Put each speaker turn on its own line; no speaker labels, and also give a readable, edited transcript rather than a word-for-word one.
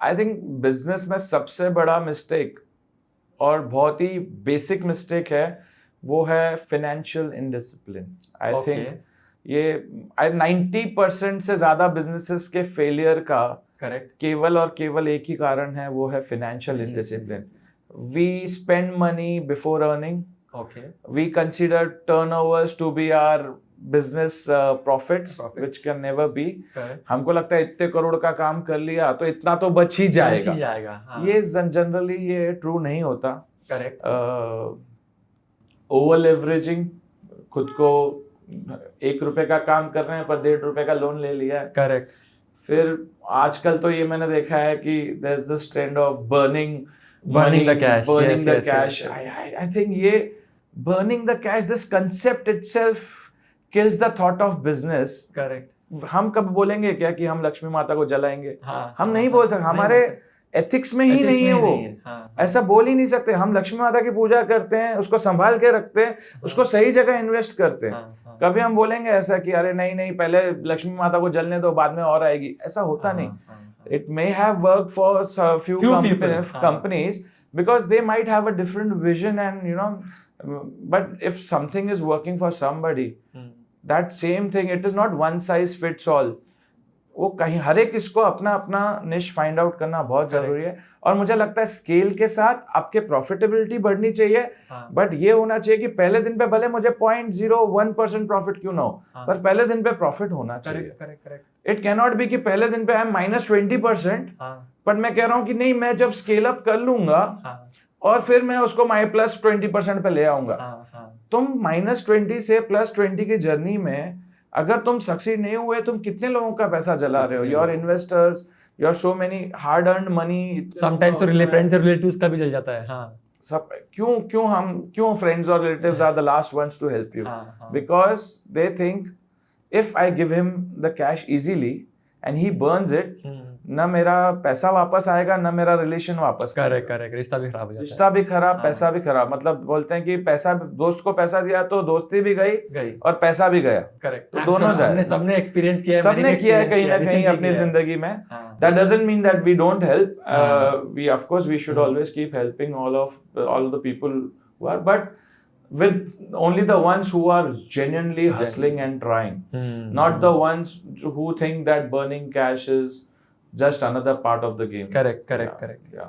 I think business में सबसे बड़ा मिस्टेक और बहुत ही बेसिक मिस्टेक है वो है फाइनेंशियल इनडिसिप्लिन। आई थिंक ये 90% से ज्यादा बिजनेसेस के फेलियर का
करेक्ट
केवल और केवल एक ही कारण है, वो है financial indiscipline. We spend money before earning,
okay
we consider turnovers to be our business profits which can never be। हमको लगता है इतने करोड़ का काम कर लिया तो इतना तो बच ही जाएगा।
हाँ।
ये जनरली ये ट्रू नहीं होता।
करेक्ट
ओवर लेवरेजिंग, खुद को 1 रुपए का काम कर रहे हैं पर 1.5 रुपए का लोन ले लिया है।
करेक्ट
फिर आजकल तो ये मैंने देखा है कि there is this trend of burning
the cash,
burning
yes,
the cash।
yes.
I think ये burning the cash, this concept itself kills the thought of business।
Correct
हम कब बोलेंगे क्या कि हम लक्ष्मी माता को जलाएंगे?
हाँ,
हम नहीं बोल सकते, हमारे एथिक्स में ही नहीं है वो। ऐसा बोल ही नहीं सकते। हम लक्ष्मी माता की पूजा करते हैं, उसको संभाल के रखते हैं, उसको सही जगह इन्वेस्ट करते हैं। कभी हम बोलेंगे ऐसा कि अरे नहीं पहले लक्ष्मी माता को जलने दो, बाद में और आएगी? ऐसा होता नहीं। It may have worked for a few companies because they might have a different vision and but if something is working for somebody, that same thing, it is not one size fits all। वो कहीं हर एक इसको अपना अपना निश find out करना बहुत जरूरी है। और मुझे लगता है स्केल के साथ आपके प्रॉफिटेबिलिटी बढ़नी चाहिए, बट ये होना चाहिए कि पहले दिन पे भले मुझे 0.01% प्रॉफिट क्यों ना हो, पर पहले दिन पे प्रॉफिट होना चाहिए। इट कैन नॉट बी कि पहले दिन पे आई एम -20%, बट मैं कह रहा हूँ कि नहीं, मैं जब स्केल अप कर लूंगा और फिर मैं उसको +20% पे ले आऊंगा। तुम -20 से +20 की जर्नी में अगर तुम सक्सीड नहीं हुए, तुम कितने लोगों का पैसा जला रहे हो? Your investors, your so many hard earned money.
Sometimes friends और रिलेटिव्स का भी जल जाता है। हाँ,
सब क्यों फ्रेंड्स और relatives are the last ones to help you? Because they think if I give him the cash easily and he burns it, ना मेरा पैसा वापस आएगा, ना मेरा रिलेशन वापस।
करेक्ट रिश्ता भी खराब हो जाता है।
रिश्ता भी खराब, पैसा भी खराब। मतलब बोलते हैं कि पैसा, दोस्त को पैसा दिया तो दोस्ती भी गई और पैसा भी गया।
करेक्ट,
तो दोनों जाए।
सबने एक्सपीरियन किया है,
सबने किया है कहीं ना कहीं अपनी जिंदगी में। That doesn't mean that we don't help। We of course we should always keep helping all the people who are, but with only the ones who are genuinely hustling and trying, not the ones who think that burning cash is just another part of the game।
Correct.
Yeah।